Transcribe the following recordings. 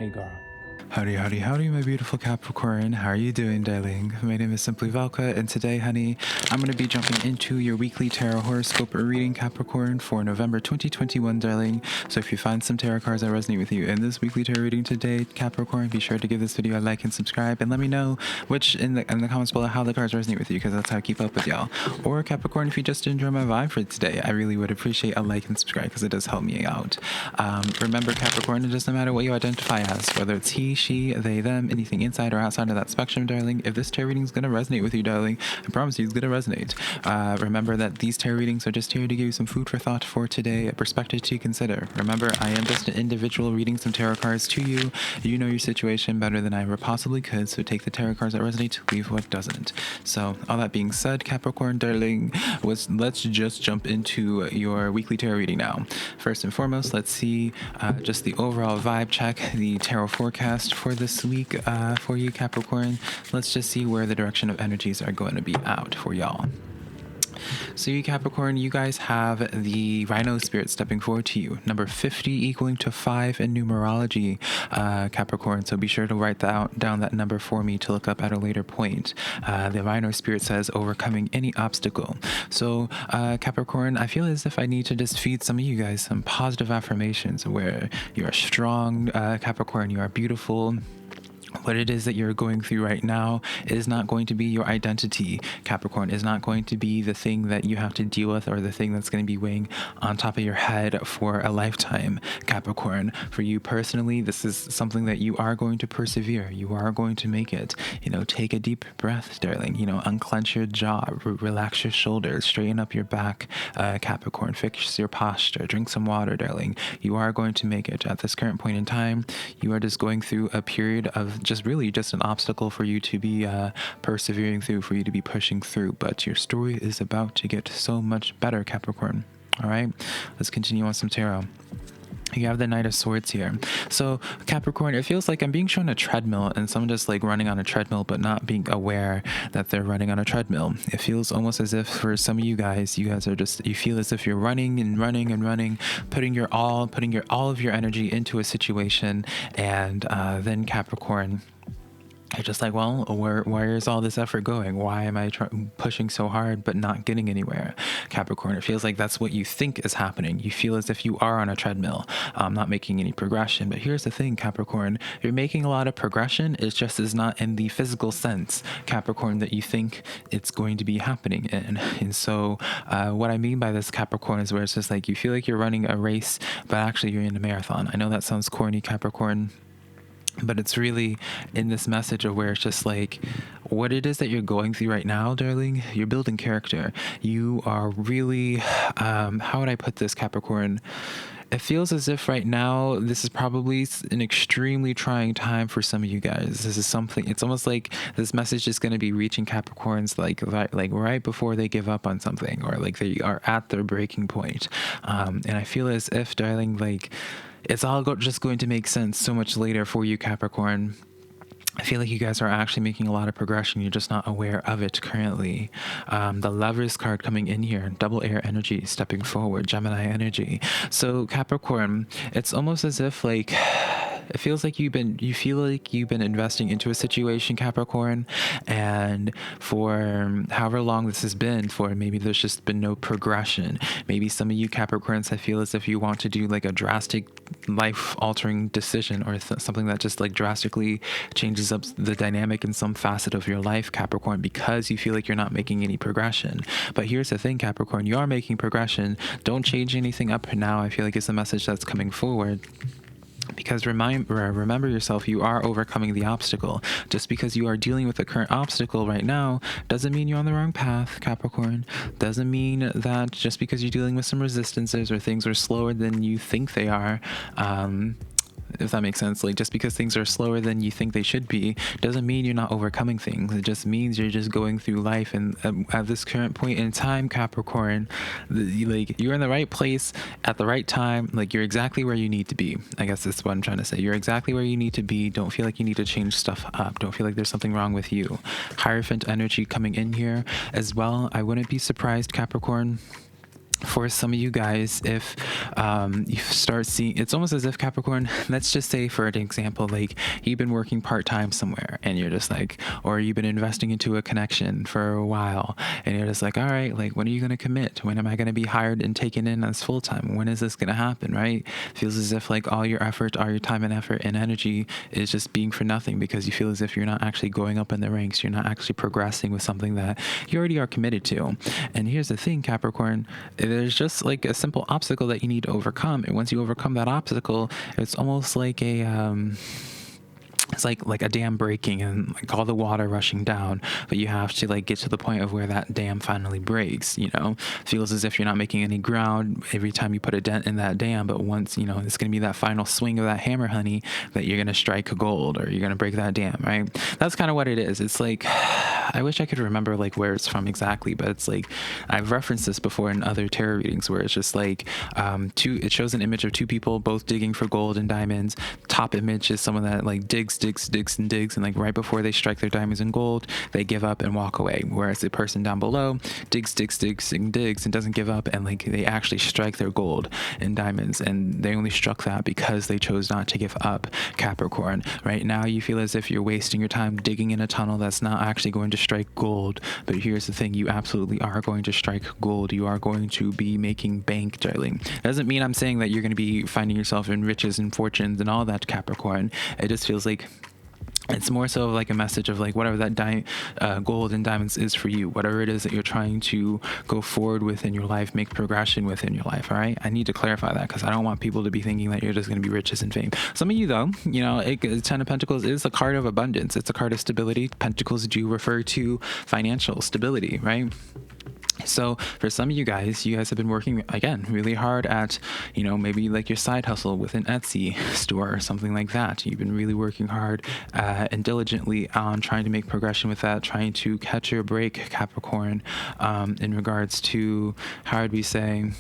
Hey girl. Howdy, howdy, howdy, my beautiful Capricorn. How are you doing, darling? My name is SimplyVelca, and today, honey, I'm going to be jumping into your weekly tarot horoscope reading, Capricorn, for November 2021, darling. So if you find some tarot cards that resonate with you in this weekly tarot reading today, Capricorn, be sure to give this video a like and subscribe, and let me know which in the comments below how the cards resonate with you, because that's how I keep up with y'all. Or Capricorn, if you just enjoy my vibe for today, I really would appreciate a like and subscribe, because it does help me out. Remember, Capricorn, it doesn't matter what you identify as, whether it's he, she, they, them, anything inside or outside of that spectrum, darling. If this tarot reading is going to resonate with you, darling, I promise you it's going to resonate. Remember that these tarot readings are just here to give you some food for thought for today, a perspective to consider. Remember, I am just an individual reading some tarot cards to you. You know your situation better than I ever possibly could, so take the tarot cards that resonate, leave what doesn't. So, all that being said, Capricorn, darling, let's just jump into your weekly tarot reading now. First and foremost, let's see just the overall vibe check, the tarot forecast for this week for you, Capricorn. Let's just see where the direction of energies are going to be out for y'all. So you Capricorn, you guys have the Rhino Spirit stepping forward to you. Number 50 equaling to 5 in numerology, Capricorn. So be sure to write down that number for me to look up at a later point. The Rhino Spirit says overcoming any obstacle. So Capricorn, I feel as if I need to just feed some of you guys some positive affirmations where you are strong, Capricorn, you are beautiful. What it is that you're going through right now is not going to be your identity, Capricorn. Is not going to be the thing that you have to deal with or the thing that's going to be weighing on top of your head for a lifetime, Capricorn. For you personally, this is something that you are going to persevere. You are going to make it. You know, take a deep breath, darling. You know, unclench your jaw, relax your shoulders, straighten up your back, Capricorn. Fix your posture, drink some water, darling. You are going to make it. At this current point in time, you are just going through a period of just an obstacle for you to be persevering through, for you to be pushing through. But your story is about to get so much better, Capricorn. All right, let's continue on some tarot. You have the Knight of Swords here. So Capricorn, it feels like I'm being shown a treadmill and someone just like running on a treadmill but not being aware that they're running on a treadmill. It feels almost as if for some of you guys are just, you feel as if you're running and running and running, putting all of your energy into a situation, and then Capricorn, you're just like, well, where is all this effort going? Why am I pushing so hard but not getting anywhere? Capricorn, it feels like that's what you think is happening. You feel as if you are on a treadmill, not making any progression. But here's the thing, Capricorn, you're making a lot of progression. It's just is not in the physical sense, Capricorn, that you think it's going to be happening in. And so what I mean by this, Capricorn, is where it's just like you feel like you're running a race, but actually you're in a marathon. I know that sounds corny, Capricorn, but it's really in this message of where it's just like what it is that you're going through right now, darling. You're building character. You are really, how would I put this, Capricorn? It feels as if right now, this is probably an extremely trying time for some of you guys. This is something, it's almost like this message is going to be reaching Capricorns like right before they give up on something, or like they are at their breaking point. And I feel as if, darling, like it's all just going to make sense so much later for you, Capricorn. I feel like you guys are actually making a lot of progression. You're just not aware of it currently. The Lovers card coming in here, double air energy, stepping forward, Gemini energy. So Capricorn, it's almost as if like, it feels like you feel like you've been investing into a situation, Capricorn, and for however long this has been, for maybe there's just been no progression. Maybe some of you Capricorns, I feel as if you want to do like a drastic life-altering decision, or something that just like drastically changes up the dynamic in some facet of your life, Capricorn, because you feel like you're not making any progression. But here's the thing, Capricorn, you are making progression. Don't change anything up now. I feel like it's a message that's coming forward. Because remember yourself, you are overcoming the obstacle. Just because you are dealing with the current obstacle right now doesn't mean you're on the wrong path, Capricorn. Doesn't mean that just because you're dealing with some resistances or things are slower than you think they are, if that makes sense. Like, just because things are slower than you think they should be doesn't mean you're not overcoming things. It just means you're just going through life. And at this current point in time, Capricorn, like, you're in the right place at the right time. Like, you're exactly where you need to be. I guess that's what I'm trying to say. You're exactly where you need to be. Don't feel like you need to change stuff up. Don't feel like there's something wrong with you. Hierophant energy coming in here as well. I wouldn't be surprised, Capricorn, for some of you guys, if you start seeing, it's almost as if Capricorn, let's just say for an example, like you've been working part-time somewhere and you're just like, or you've been investing into a connection for a while and you're just like, all right, like when are you going to commit? When am I going to be hired and taken in as full-time? When is this going to happen? Right? Feels as if like all your effort, all your time and effort and energy is just being for nothing, because you feel as if you're not actually going up in the ranks. You're not actually progressing with something that you already are committed to. And here's the thing, Capricorn, there's just like a simple obstacle that you need to overcome. And once you overcome that obstacle, it's almost like it's like a dam breaking and like all the water rushing down, but you have to like get to the point of where that dam finally breaks. Feels as if you're not making any ground every time you put a dent in that dam, but once it's going to be that final swing of that hammer, honey, that you're going to strike gold, or you're going to break that dam, right? That's kind of what it is. It's like, I wish I could remember like where it's from exactly, but it's like I've referenced this before in other tarot readings, where it's just like it shows an image of two people both digging for gold and diamonds. Top image is someone that like digs, and like right before they strike their diamonds and gold, they give up and walk away. Whereas the person down below digs and doesn't give up, and like they actually strike their gold and diamonds, and they only struck that because they chose not to give up, Capricorn. Right now you feel as if you're wasting your time digging in a tunnel that's not actually going to strike gold. But here's the thing, you absolutely are going to strike gold. You are going to be making bank, darling. Doesn't mean I'm saying that you're going to be finding yourself in riches and fortunes and all that, Capricorn. It just feels like it's more so like a message of like whatever that gold and diamonds is for you, whatever it is that you're trying to go forward with in your life, make progression within your life. All right, I need to clarify that, because I don't want people to be thinking that you're just going to be riches and fame. Some of you though, Ten of Pentacles is a card of abundance. It's a card of stability. Pentacles do refer to financial stability, right? So for some of you guys have been working again really hard at, maybe like your side hustle with an Etsy store or something like that. You've been really working hard and diligently on trying to make progression with that, trying to catch your break, Capricorn, in regards to, how would we say,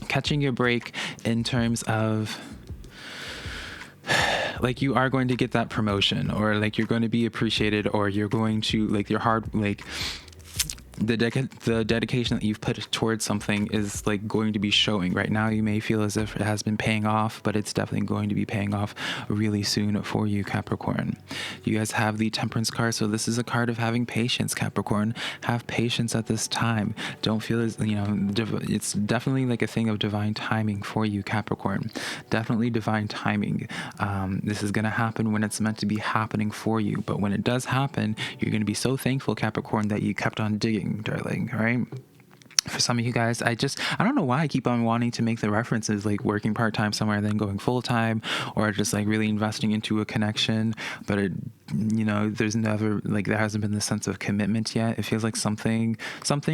catching your break in terms of like you are going to get that promotion, or like you're going to be appreciated, or you're going to like your hard, like the dedication that you've put towards something is like going to be showing. Right now you may feel as if it has been paying off, but it's definitely going to be paying off really soon for you, Capricorn. You guys have the Temperance card, so this is a card of having patience, Capricorn. Have patience at this time. Don't feel as it's definitely like a thing of divine timing for you, Capricorn. Definitely divine timing. This is going to happen when it's meant to be happening for you, but when it does happen, you're going to be so thankful, Capricorn, that you kept on digging, darling. All right. For some of you guys, I don't know why I keep on wanting to make the references like working part-time somewhere, then going full-time, or just like really investing into a connection, but there's never like, there hasn't been the sense of commitment yet. It feels like something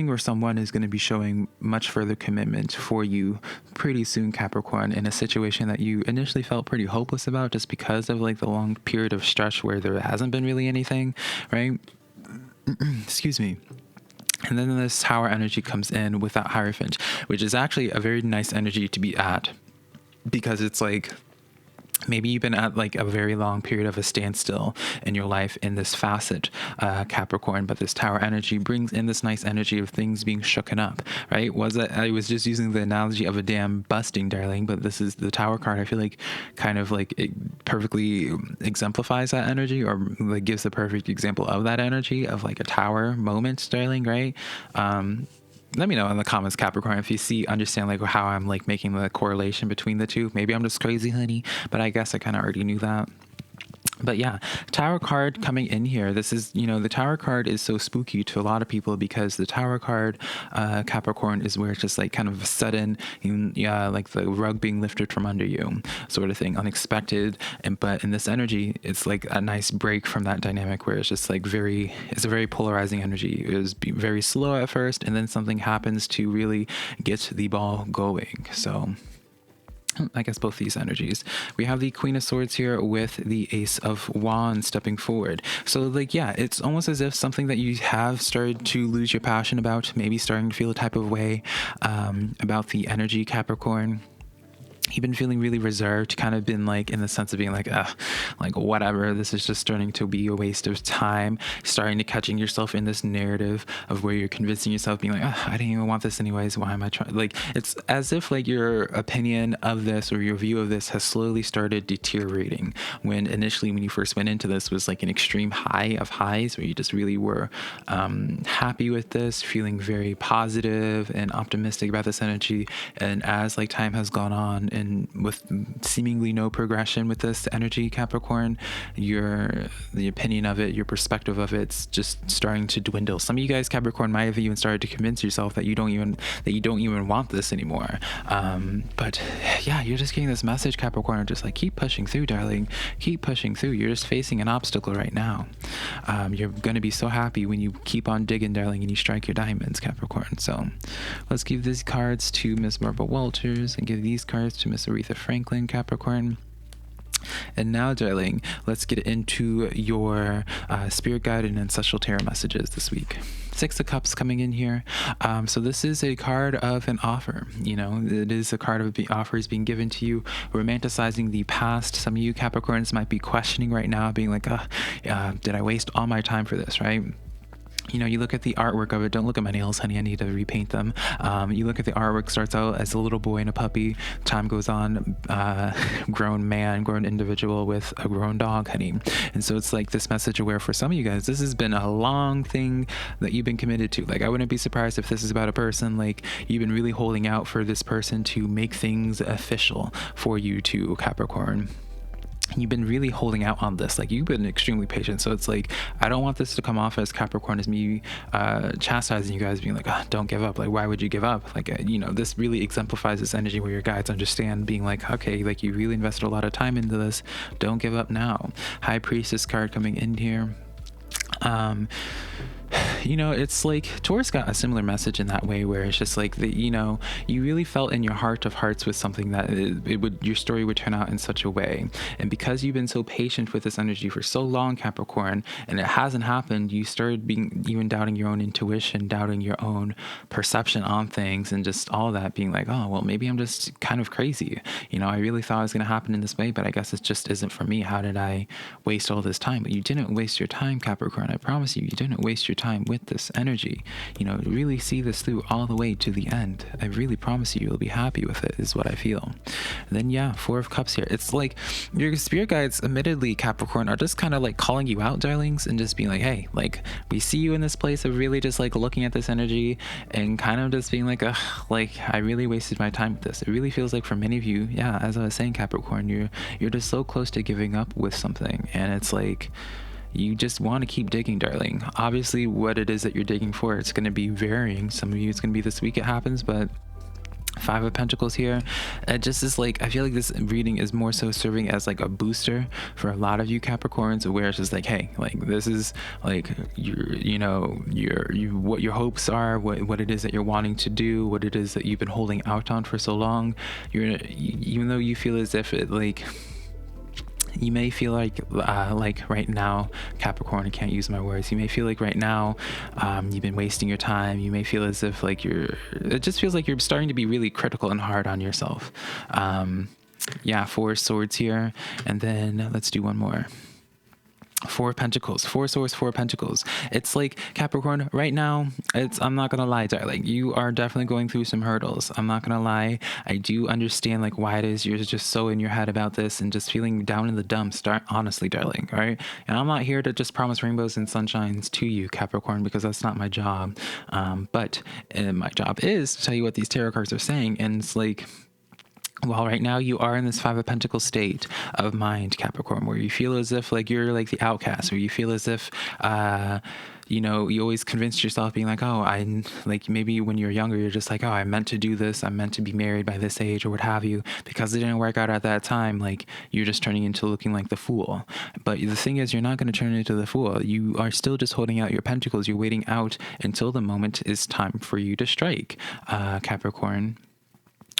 or someone is going to be showing much further commitment for you pretty soon, Capricorn, in a situation that you initially felt pretty hopeless about, just because of like the long period of stretch where there hasn't been really anything, right? Excuse me. And then this Tower energy comes in with that Hierophant, which is actually a very nice energy to be at, because it's like maybe you've been at like a very long period of a standstill in your life in this facet, Capricorn, but this Tower energy brings in this nice energy of things being shooken up, right? I was just using the analogy of a dam busting, darling, but this is the Tower card. I feel like kind of like it perfectly exemplifies that energy, or like gives the perfect example of that energy of like a tower moment, darling, right? Let me know in the comments, Capricorn, if you understand like how I'm like making the correlation between the two. Maybe I'm just crazy, honey, but I guess I kind of already knew that. But yeah, Tower card coming in here. This is, the Tower card is so spooky to a lot of people, because the Tower card, Capricorn, is where it's just like kind of a sudden, like the rug being lifted from under you sort of thing, unexpected. But in this energy, it's like a nice break from that dynamic where it's just like it's a very polarizing energy. It was very slow at first, and then something happens to really get the ball going. So I guess both these energies. We have the Queen of Swords here with the Ace of Wands stepping forward. So like, yeah, it's almost as if something that you have started to lose your passion about, maybe starting to feel a type of way about the energy, Capricorn. you've been feeling really reserved, kind of been like in the sense of being like, like whatever, this is just starting to be a waste of time, starting to catching yourself in this narrative of where you're convincing yourself being like, I didn't even want this anyways, why am I trying? Like, it's as if like your opinion of this or your view of this has slowly started deteriorating, when initially when you first went into this was like an extreme high of highs where you just really were happy with this, feeling very positive and optimistic about this energy. And as like time has gone on, and with seemingly no progression with this energy, Capricorn, the opinion of it, your perspective of it's just starting to dwindle. Some of you guys, Capricorn, might have even started to convince yourself that you don't even want this anymore. But yeah, you're just getting this message, Capricorn, just like keep pushing through, darling, keep pushing through. You're just facing an obstacle right now. You're gonna be so happy when you keep on digging, darling, and you strike your diamonds, Capricorn. So let's give these cards to Miss Barbara Walters and give these cards to Miss Aretha Franklin, Capricorn. And now, darling, let's get into your spirit guide and ancestral tarot messages this week. Six of Cups coming in here. So this is a card of an offer. You know, it is a card of offers being given to you, romanticizing the past. Some of you Capricorns might be questioning right now, being like, did I waste all my time for this, right? You know, you look at the artwork of it. Don't look at my nails, honey. I need to repaint them. You look at the artwork, starts out as a little boy and a puppy. Time goes on, grown man, grown individual with a grown dog, honey. And so it's like this message where for some of you guys, this has been a long thing that you've been committed to. Like, I wouldn't be surprised if this is about a person, like you've been really holding out for this person to make things official for you too, Capricorn. You've been really holding out on this, like you've been extremely patient. So it's like, I don't want this to come off as Capricorn as me chastising you guys, being like, don't give up. Like, why would you give up? Like, you know, this really exemplifies this energy where your guides understand, being like, okay, like you really invested a lot of time into this, don't give up now. High Priestess card coming in here. You know, it's like Taurus got a similar message in that way, where it's just like that, you know, you really felt in your heart of hearts with something that your story would turn out in such a way. And because you've been so patient with this energy for so long, Capricorn, and it hasn't happened, you started even doubting your own intuition, doubting your own perception on things, and just all that, being like, oh, well, maybe I'm just kind of crazy. You know, I really thought it was going to happen in this way, but I guess it just isn't for me. How did I waste all this time? But you didn't waste your time, Capricorn. I promise you, you didn't waste your time with this energy. You know, really see this through all the way to the end. I really promise you, you'll be happy with it, is what I feel. And then yeah, Four of Cups here. It's like your spirit guides, admittedly, Capricorn, are just kind of like calling you out, darlings, and just being like, hey, like we see you in this place of really just like looking at this energy and kind of just being like, like I really wasted my time with this. It really feels like for many of you, yeah, as I was saying, Capricorn, you're just so close to giving up with something, and it's like you just want to keep digging, darling. Obviously, what it is that you're digging for, it's going to be varying. Some of you, it's going to be this week it happens, but Five of Pentacles here, it just is like, I feel like this reading is more so serving as like a booster for a lot of you Capricorns, where it's just like, hey, like this is like what your hopes are, what it is that you're wanting to do, what it is that you've been holding out on for so long. Even though you feel as if it like, you may feel like right now, Capricorn, I can't use my words. You may feel like right now, you've been wasting your time. You may feel as if like it just feels like you're starting to be really critical and hard on yourself. Yeah, Four of Swords here. And then let's do one more. Four of Pentacles, Four Swords, Four of Pentacles. It's like, Capricorn, right now, I'm not gonna lie, darling, you are definitely going through some hurdles. I'm not gonna lie. I do understand like why it is you're just so in your head about this and just feeling down in the dumps, honestly, darling, all right? And I'm not here to just promise rainbows and sunshines to you, Capricorn, because that's not my job. But my job is to tell you what these tarot cards are saying, and it's like, well, right now you are in this Five of Pentacles state of mind, Capricorn, where you feel as if like you're like the outcast, or you feel as if, you know, you always convince yourself being like, oh, I like, maybe when you're younger, you're just like, oh, I meant to do this. I'm meant to be married by this age or what have you. Because it didn't work out at that time, like you're just turning into looking like the fool. But the thing is, you're not going to turn into the fool. You are still just holding out your pentacles. You're waiting out until the moment is time for you to strike, Capricorn.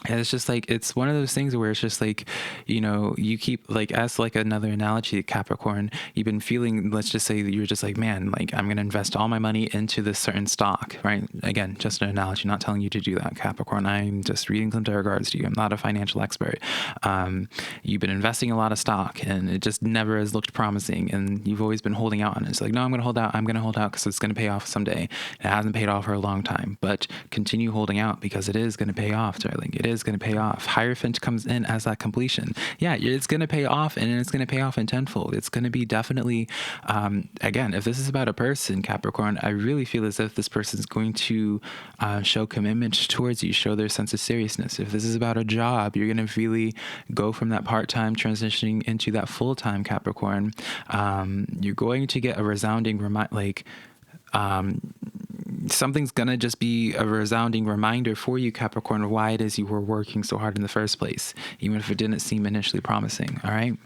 And it's just like, it's one of those things where it's just like, you know, you keep like, as like another analogy, Capricorn, you've been feeling, let's just say that you're just like, man, like I'm going to invest all my money into this certain stock, right? Again, just an analogy, not telling you to do that, Capricorn. I'm just reading some tarot cards to you. I'm not a financial expert. You've been investing a lot of stock and it just never has looked promising. And you've always been holding out on it. It's like, no, I'm going to hold out. I'm going to hold out because it's going to pay off someday. It hasn't paid off for a long time, but continue holding out because it is going to pay off, darling. It is going to pay off. Hierophant comes in as that completion. Yeah, it's going to pay off, and it's going to pay off in tenfold. It's going to be definitely, again, if this is about a person, Capricorn, I really feel as if this person is going to show commitment towards you, show their sense of seriousness. If this is about a job, you're going to really go from that part-time transitioning into that full-time, Capricorn. You're going to get a resounding something's gonna just be a resounding reminder for you, Capricorn, of why it is you were working so hard in the first place, even if it didn't seem initially promising. All right.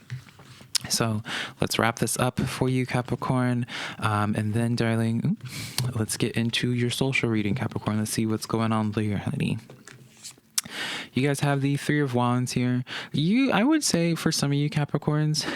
So let's wrap this up for you, Capricorn. And then, darling, let's get into your social reading, Capricorn. Let's see what's going on there, honey. You guys have the Three of Wands here. I would say for some of you Capricorns,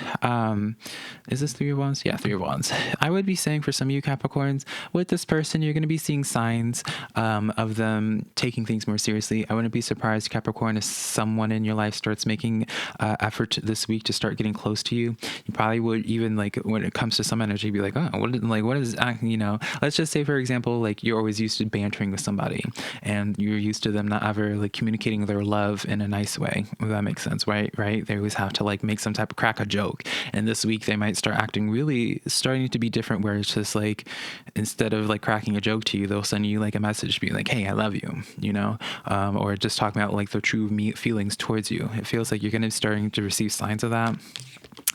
is this Three of Wands? Yeah, Three of Wands. I would be saying for some of you Capricorns, with this person, you're going to be seeing signs of them taking things more seriously. I wouldn't be surprised, Capricorn, if someone in your life starts making effort this week to start getting close to you. You probably would even, like, when it comes to some energy, be like, oh, what is, you know, let's just say, for example, like you're always used to bantering with somebody and you're used to them not ever like communicating their love in a nice way, if that makes sense, right? They always have to like make some type of crack a joke, and this week they might start acting really starting to be different, where it's just like, instead of like cracking a joke to you, they'll send you like a message being like, hey, I love you, you know, or just talking about like their true feelings towards you. It feels like you're going to be starting to receive signs of that.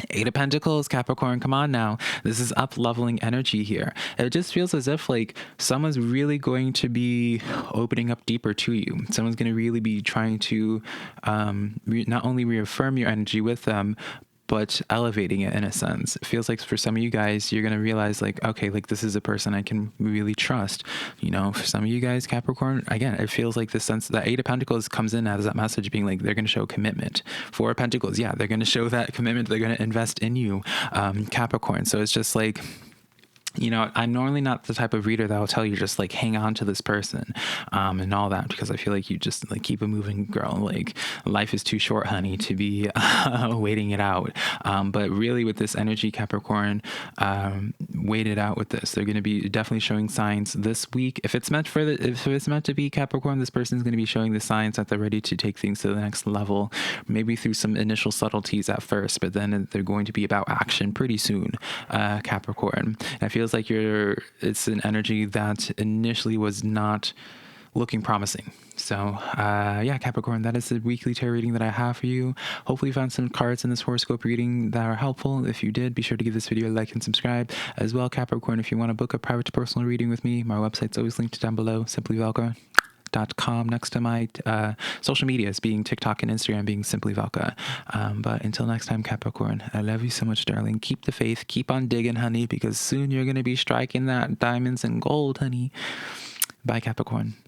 Eight of Pentacles, Capricorn, come on now. This is up leveling energy here. It just feels as if like someone's really going to be opening up deeper to you. Someone's going to really be trying to not only reaffirm your energy with them, but elevating it in a sense. It feels like for some of you guys, you're going to realize like, okay, like this is a person I can really trust. You know, for some of you guys, Capricorn, again, it feels like the sense that Eight of Pentacles comes in as that message being like, they're going to show commitment. Four of Pentacles, yeah, they're going to show that commitment. They're going to invest in you, Capricorn. So it's just like, you know, I'm normally not the type of reader that will tell you just like hang on to this person and all that, because I feel like you just like keep it moving, girl. Like life is too short, honey, to be waiting it out. But really with this energy, Capricorn, wait it out with this. They're going to be definitely showing signs this week. If it's meant to be, Capricorn, this person is going to be showing the signs that they're ready to take things to the next level, maybe through some initial subtleties at first, but then they're going to be about action pretty soon, Capricorn. And I feel like it's an energy that initially was not looking promising. So yeah, Capricorn, that is the weekly tarot reading that I have for you. Hopefully you found some cards in this horoscope reading that are helpful. If you did, be sure to give this video a like and subscribe. As well, Capricorn, if you want to book a private to personal reading with me, my website's always linked down below, SimplyVelca.com, next to my social medias being TikTok and Instagram being SimplyVelca. But until next time, Capricorn, I love you so much, darling. Keep the faith, keep on digging, honey, because soon you're going to be striking that diamonds and gold, honey. Bye, Capricorn.